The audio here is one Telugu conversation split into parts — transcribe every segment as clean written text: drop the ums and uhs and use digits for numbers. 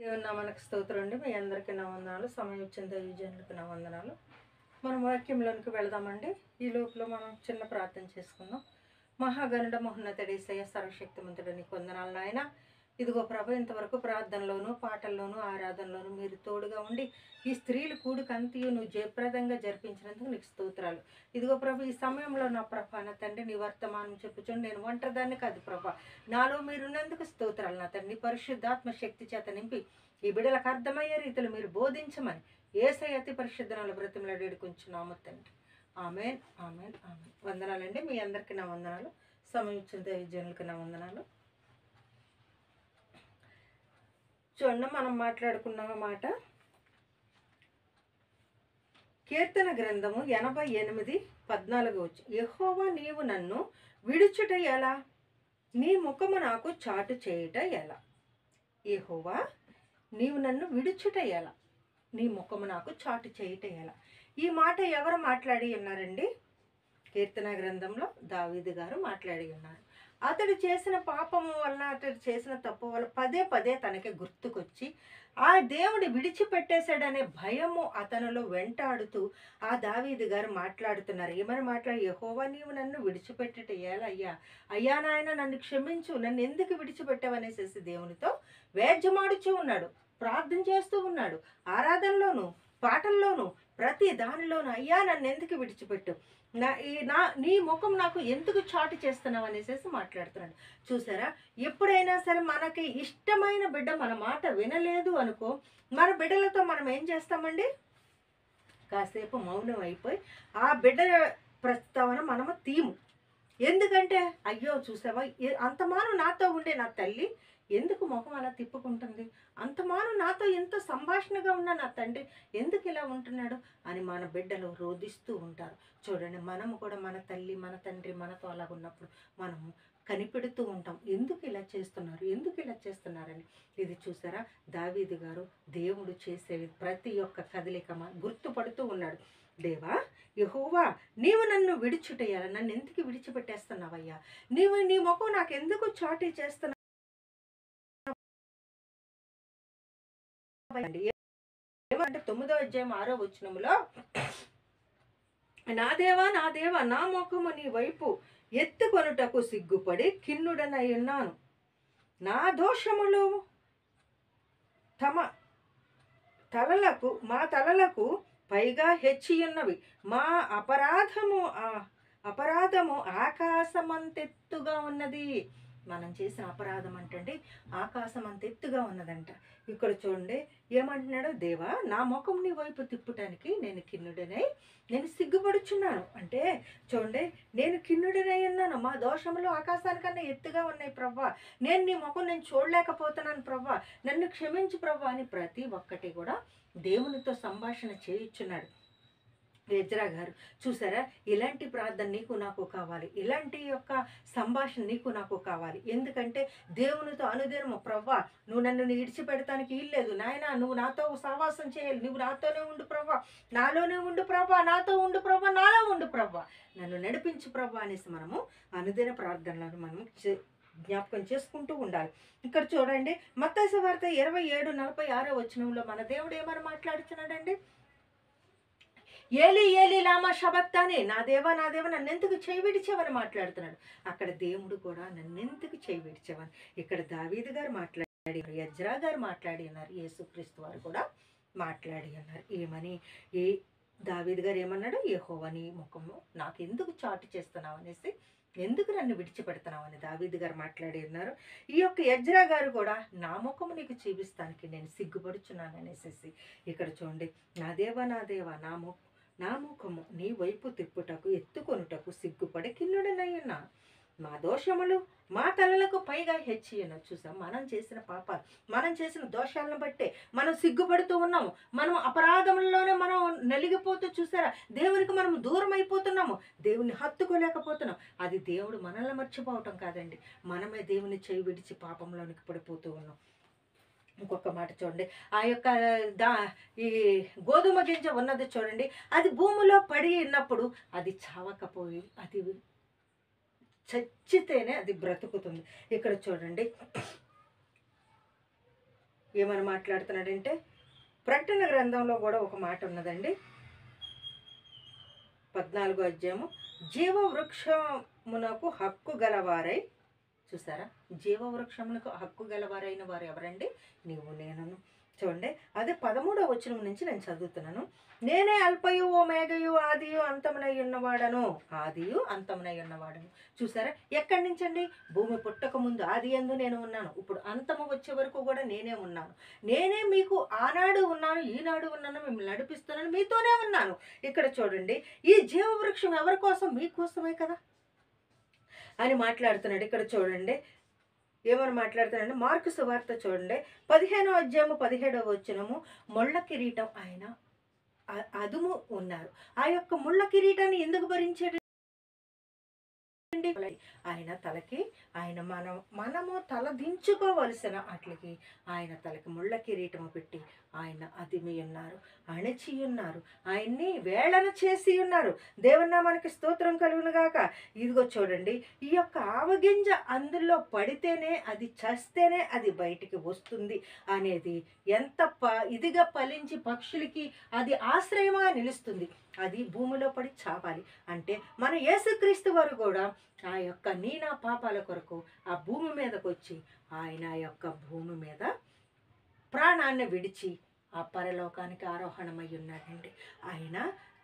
దేవుని నామానికి స్తోత్రం అండి. మీ అందరికీ నా వందనాలు. సమయం ఇచ్చిన దైవజనులకు నా వందనాలు. మనం వాక్యంలోనికి వెళదామండి. ఈ లోపల మనం చిన్న ప్రార్థన చేసుకుందాం. మహాగణుడ మహోన్నతుడు యేసయ్య సర్వశక్తిమంతుడు నీకు వందనాలు నాయన. ఇదిగో ప్రభు, ఇంతవరకు ప్రార్థనలోను పాటల్లోను ఆరాధనలోను మీరు తోడుగా ఉండి ఈ స్త్రీలు కూడికంతయు నువ్వు జయప్రదంగా జరిపించినందుకు నీకు స్తోత్రాలు. ఇదిగో ప్రభు, ఈ సమయంలో నా ప్రభ నా తండ్రి నీ వర్తమానం చెప్పుచుండి నేను ఒంటరిదాన్ని కాదు ప్రభ, నాలో మీరున్నందుకు స్తోత్రాలు నా తండ్రి. పరిశుద్ధాత్మ శక్తి చేత నింపి ఈ బిడ్డలకు అర్థమయ్యే రీతిలో మీరు బోధించమని యేసయ్య అతి పరిశుద్ధనాలు బ్రతిమలాడి వేడుకొంచున్నాము తండ్రి. Amen amen amen. వందనాలండి. మీ అందరికీ నా వందనాలు. సమయం ఇచ్చిన దైవజనులకు నా వందనాలు. చూడండి, మనం మాట్లాడుకున్న మాట కీర్తన గ్రంథము 88:14 యెహోవా నీవు నన్ను విడుచుట ఎలా, నీ ముఖము నాకు చాటు చేయుట ఎలా. యెహోవా నీవు నన్ను విడుచుట ఎలా, నీ ముఖము నాకు చాటు చేయుట ఎలా. ఈ మాట ఎవరు మాట్లాడి ఉన్నారండి? కీర్తన గ్రంథంలో దావీదు గారు మాట్లాడి ఉన్నారు. అతడు చేసిన పాపము వలన, అతడు చేసిన తప్పు వల్ల పదే పదే తనకి గుర్తుకొచ్చి ఆ దేవుడు విడిచిపెట్టేశాడనే భయము అతనిలో వెంటాడుతూ ఆ దావీదు గారు మాట్లాడుతున్నారు. ఏమని మాట్లాడి, యెహోవా నీవు నన్ను విడిచిపెట్టేట ఎలా అయ్యా, అయ్యా నాయన నన్ను క్షమించు, నన్ను ఎందుకు విడిచిపెట్టావనేసేసి దేవునితో వేద్యమాడుచూ ఉన్నాడు, ప్రార్థన చేస్తూ ఉన్నాడు. ఆరాధనలోను పాటల్లోనూ ప్రతి దానిలోనూ అయ్యా నన్ను ఎందుకు విడిచిపెట్టు, నీ ముఖం నాకు ఎందుకు చాటు చేస్తున్నావు అనేసి మాట్లాడుతున్నాడు. చూసారా, ఎప్పుడైనా సరే మనకి ఇష్టమైన బిడ్డ మన మాట వినలేదు అనుకో, మన బిడ్డలతో మనం ఏం చేస్తామండి? కాసేపు మౌనం అయిపోయి ఆ బిడ్డ ప్రస్తావన మనము తీము. ఎందుకంటే అయ్యో చూసావా, అంతమాను నాతో ఉండే నా తల్లి ఎందుకు ముఖం అలా తిప్పుకుంటుంది, అంతమాను నాతో ఎంత సంభాషణగా ఉన్న నా తండ్రి ఎందుకు ఇలా ఉంటున్నాడు అని మన బిడ్డలు రోధిస్తూ ఉంటారు. చూడండి, మనము కూడా మన తల్లి మన తండ్రి మనతో అలా ఉన్నప్పుడు మనము కనిపెడుతూ ఉంటాం, ఎందుకు ఇలా చేస్తున్నారు, ఎందుకు ఇలా చేస్తున్నారని. ఇది చూసారా, దావీదు గారు దేవుడు చేసే ప్రతి ఒక్క కదలిక గుర్తుపడుతూ ఉన్నాడు. దేవా యెహోవా నీవు నన్ను విడిచుటేయాలి, నన్ను ఎందుకు విడిచిపెట్టేస్తున్నావయ్యా, నీవు నీ ముఖం నాకు ఎందుకు చాటి చేస్తున్నావు. ఏమంటే 9వ అధ్యాయం 6వ వచనములో, నా దేవా నా దేవా నా ముఖము నీ వైపు ఎత్తుకొనుటకు సిగ్గుపడి ఖిన్నుడనై ఉన్నాను, నా దోషములు మా తలలకు పైగా హెచ్చియున్నవి, మా అపరాధము ఆకాశమంతెత్తుగా ఉన్నది. మనం చేసిన అపరాధం అంటే ఆకాశం అంత ఎత్తుగా ఉన్నదంట. ఇక్కడ చూడండి ఏమంటున్నాడు, దేవా నా ముఖం నీ వైపు తిప్పుటానికి నేను కిన్నుడనై నేను సిగ్గుపడుచున్నాను. అంటే చూడండి, నేను కిన్నుడనై ఉన్నాను, మా దోషములు ఆకాశానికన్నా ఎత్తుగా ఉన్నాయి ప్రవ్వా, నేను నీ ముఖం నేను చూడలేకపోతున్నాను ప్రవ్వా, నన్ను క్షమించు ప్రవ్వా అని ప్రతి ఒక్కటి కూడా దేవునితో సంభాషణ చేయించున్నాడు ఎజ్రా గారు. చూసారా, ఇలాంటి ప్రార్థన నీకు నాకు కావాలి, ఇలాంటి యొక్క సంభాషణ నీకు నాకు కావాలి. ఎందుకంటే దేవునితో అనుదినము ప్రవ్వా నువ్వు నన్ను విడిచిపెడతానికి వీల్లేదు నాయన, నువ్వు నాతో సహవాసం చేయాలి, నువ్వు నాతోనే ఉండు ప్రవ్వా, నాలోనే ఉండు ప్రవ్వా, నాతో ఉండు ప్రవ్వా, నాలో ఉండు ప్రవ్వా, నన్ను నడిపించు ప్రవ్వా అనేసి మనము అనుదిన ప్రార్థనలను మనం జ్ఞాపకం చేసుకుంటూ ఉండాలి. ఇక్కడ చూడండి, మత్తయి సువార్త 27:46 వచనంలో మన దేవుడు ఏమని మాట్లాడుతున్నాడండి, ఏలి ఏలి లామా శబక్తాని, నా దేవా నన్నెందుకు చేయి విడిచావని మాట్లాడుతున్నాడు. అక్కడ దేవుడు కూడా నన్నెందుకు చేయి విడిచావని ఇక్కడ దావీదు గారు మాట్లాడి, ఎజ్రా గారు మాట్లాడి ఉన్నారు, యేసుక్రీస్తు వారు కూడా మాట్లాడి ఉన్నారు. ఏమని, దావీదు గారు ఏమన్నాడు, యెహోవా నీ ముఖము నాకు ఎందుకు చాటు చేస్తున్నావు అనేసి, ఎందుకు నన్ను విడిచిపెడుతున్నావు అని దావీదు గారు మాట్లాడి ఉన్నారు. ఈ యొక్క ఎజ్రా గారు కూడా నా ముఖము నీకు చూపిస్తానికి నేను సిగ్గుపడుచున్నాను అనేసి ఇక్కడ చూడండి, నా దేవా నా ముఖము నీ వైపు తిప్పుటకు ఎత్తుకొనుటకు సిగ్గుపడి కిన్నుడనై ఉన్నా, మా దోషములు మా తలలకు పైగా హెచ్చి ఉన్నావు. చూసాం, మనం చేసిన పాపాలు మనం చేసిన దోషాలను బట్టే మనం సిగ్గుపడుతూ ఉన్నాము, మనం అపరాధములలోనే మనం నలిగిపోతూ చూసారా, దేవునికి మనం దూరం అయిపోతున్నాము, దేవుని హత్తుకోలేకపోతున్నాం. అది దేవుడు మనల్ని మర్చిపోవటం కాదండి, మనమే దేవుని చేయి విడిచి పాపంలోనికి పడిపోతూ ఉన్నాం. ఇంకొక మాట చూడండి, ఆ యొక్క ఈ గోధుమ గింజ ఉన్నది చూడండి, అది భూమిలో పడి ఉన్నప్పుడు అది చావకపోయి అది చచ్చితేనే అది బ్రతుకుతుంది. ఇక్కడ చూడండి, ఏమని మాట్లాడుతున్నాడంటే ప్రకటన గ్రంథంలో కూడా ఒక మాట ఉన్నదండి. 14వ అధ్యాయము, జీవవృక్షమునకు హక్కు గలవారై, చూసారా, జీవవృక్షమునకు హక్కు గలవారైన వారు ఎవరండి? నీవు నేనును. చూడండి, అదే 13వ వచనం నుంచి నేను చదువుతున్నాను. నేనే అల్పయు ఓమేగయు ఆదియు అంతమునై ఉన్నవాడను. ఆదియు అంతమునై ఉన్నవాడను. చూసారా, ఎక్కడి నుంచండి? భూమి పుట్టక ముందు ఆది యందు నేను ఉన్నాను. ఇప్పుడు అంతము వచ్చే వరకు కూడా నేనే ఉన్నాను. నేనే మీకు ఆనాడు ఉన్నాను, ఈనాడు ఉన్నాను, మిమ్మల్ని నడిపిస్తున్నాను, మీతోనే ఉన్నాను. ఇక్కడ చూడండి, ఈ జీవవృక్షం ఎవరి కోసం? మీకోసమే కదా అని మాట్లాడుతున్నాడు. ఇక్కడ చూడండి ఏమని మాట్లాడుతున్నాడు? మార్కు సువార్త చూడండి 15వ అధ్యాయము 17వ వచనము, ముళ్ళ కిరీటం ఆయన అదుము ఉన్నారు. ఆ యొక్క ముళ్ళ కిరీటాన్ని ఎందుకు భరించాడు? ఆయన తలకి ఆయన మనము తల దించుకోవలసిన అట్లకి ఆయన తలకి ముళ్ళ కిరీటము పెట్టి ఆయన అదిమి ఉన్నారు, అణచి ఉన్నారు, ఆయన్ని వేళన చేసి ఉన్నారు. దేవుని నామానికి స్తోత్రం కలుగును గాక. ఇదిగో చూడండి, ఈ యొక్క ఆవగింజ అందులో పడితేనే, అది చస్తేనే అది బయటికి వస్తుంది అనేది ఎంత ఇదిగా ఫలించి పక్షులకి అది ఆశ్రయముగా నిలుస్తుంది. అది భూమిలో పడి చావాలి. అంటే మన యేసుక్రీస్తు వారు కూడా ఆ యొక్క నా పాపాల కొరకు ఆ భూమి మీదకి వచ్చి ఆయన యొక్క భూమి మీద ప్రాణాన్ని విడిచి ఆ పరలోకానికి ఆరోహణమై ఉన్నాడండి. ఆయన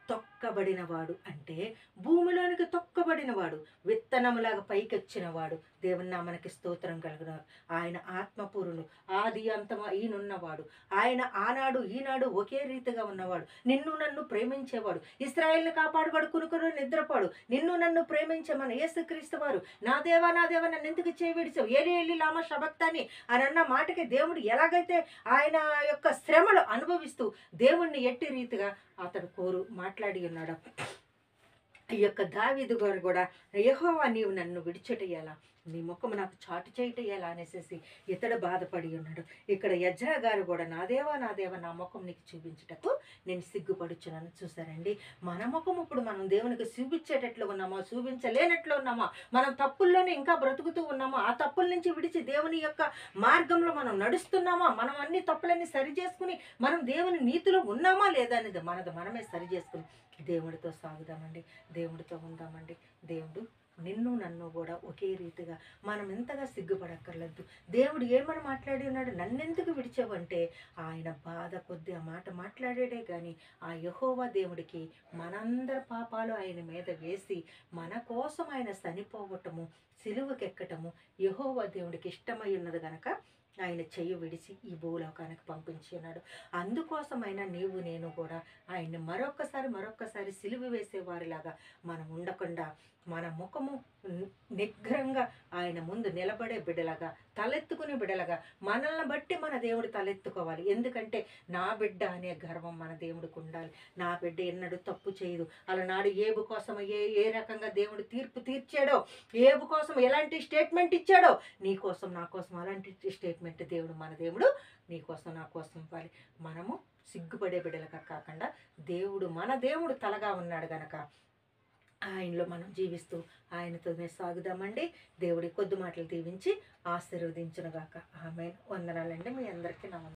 తొక్కబడినవాడు అంటే భూమిలోనికి తొక్కబడినవాడు, విత్తనములాగా పైకొచ్చినవాడు. దేవుని నామానికి స్తోత్రం కలుగును. ఆయన ఆత్మపూరులు, ఆది అంతము ఈయనున్నవాడు. ఆయన ఆనాడు ఈనాడు ఒకే రీతిగా ఉన్నవాడు. నిన్ను నన్ను ప్రేమించేవాడు. ఇశ్రాయేలుని కాపాడువాడు, కునుకును నిద్రపాడు. నిన్ను నన్ను ప్రేమించే మన యేసుక్రీస్తు వారు, నా దేవా నన్ను ఎందుకు చేయవిడిచావు, ఏలి ఏలి లామా శబక్తాని అని అన్న మాటకి దేవుడు ఎలాగైతే ఆయన యొక్క శ్రమలు అనుభవిస్తూ దేవుణ్ణి ఎట్టి రీతిగా అతడు మాట్లాడి ఉన్నాడు. ఈ యొక్క దావీదు గారు కూడా, యెహోవా నీవు నన్ను విడిచెటయ్యాలా, నీ ముఖము నాకు చాటు చేయటయ్యాలా అనేసి ఇతడు బాధపడి ఉన్నాడు. ఇక్కడ యజ్రా గారు కూడా, నా దేవా నా ముఖం నీకు చూపించుటకు నేను సిగ్గుపడుచున్నాను. చూసారండి, మన ముఖం ఇప్పుడు మనం దేవునికి చూపించేటట్లు ఉన్నామా, చూపించలేనట్లు ఉన్నామా, మనం తప్పుల్లోనే ఇంకా బ్రతుకుతూ ఉన్నామా, ఆ తప్పుల నుంచి విడిచి దేవుని యొక్క మార్గంలో మనం నడుస్తున్నామా, మనం అన్ని తప్పులన్నీ సరి చేసుకుని మనం దేవుని నీతిలో ఉన్నామా లేదా అనేది మనమే సరి చేసుకుని దేవుడితో సాగుదామండి, దేవుడితో ఉందామండి. దేవుడు నిన్ను నన్ను కూడా ఒకే రీతిగా మనం ఎంతగా సిగ్గుపడక్కర్లేదు. దేవుడు ఏమని మాట్లాడి ఉన్నాడు? నన్నెందుకు విడిచావంటే ఆయన బాధ కొద్ది ఆ మాట మాట్లాడాడే కానీ ఆ యెహోవా దేవుడికి మనందరి పాపాలు ఆయన మీద వేసి మన కోసం ఆయన చనిపోవటము, సిలువకెక్కటము యెహోవా దేవుడికి ఇష్టమై ఉన్నది కనుక ఆయన చెయ్యి విడిచి ఈ భూలోకానికి పంపించి ఉన్నాడు. అందుకోసమైనా నీవు నేను కూడా ఆయన్ని మరొక్కసారి సిలువ వేసేవారిలాగా మనం ఉండకుండా మన ముఖము నిగ్రహంగా ఆయన ముందు నిలబడే బిడ్డలాగా, తలెత్తుకునే బిడ్డలాగా మనల్ని బట్టి మన దేవుడు తలెత్తుకోవాలి. ఎందుకంటే నా బిడ్డ అనే గర్వం మన దేవుడికి ఉండాలి. నా బిడ్డ ఎన్నడూ తప్పు చేయదు. అలనాడు ఏబు కోసం ఏ రకంగా దేవుడు తీర్పు తీర్చాడో, ఏబు కోసం ఎలాంటి స్టేట్మెంట్ ఇచ్చాడో, నీ కోసం నా కోసం అలాంటి స్టేట్మెంట్ దేవుడు మన దేవుడు నీ కోసం నా కోసం ఇవ్వాలి. మనము సిగ్గుపడే బిడ్డలుగా కాకుండా మన దేవుడు తలగా ఉన్నాడు గనక ఆయనలో మనం జీవిస్తూ ఆయనతోనే సాగుదామండి. దేవుడి కొద్ది మాటలు దీవించి ఆశీర్వదించునుగాక. ఆమేన్. వందనాలండి మీ అందరికీ.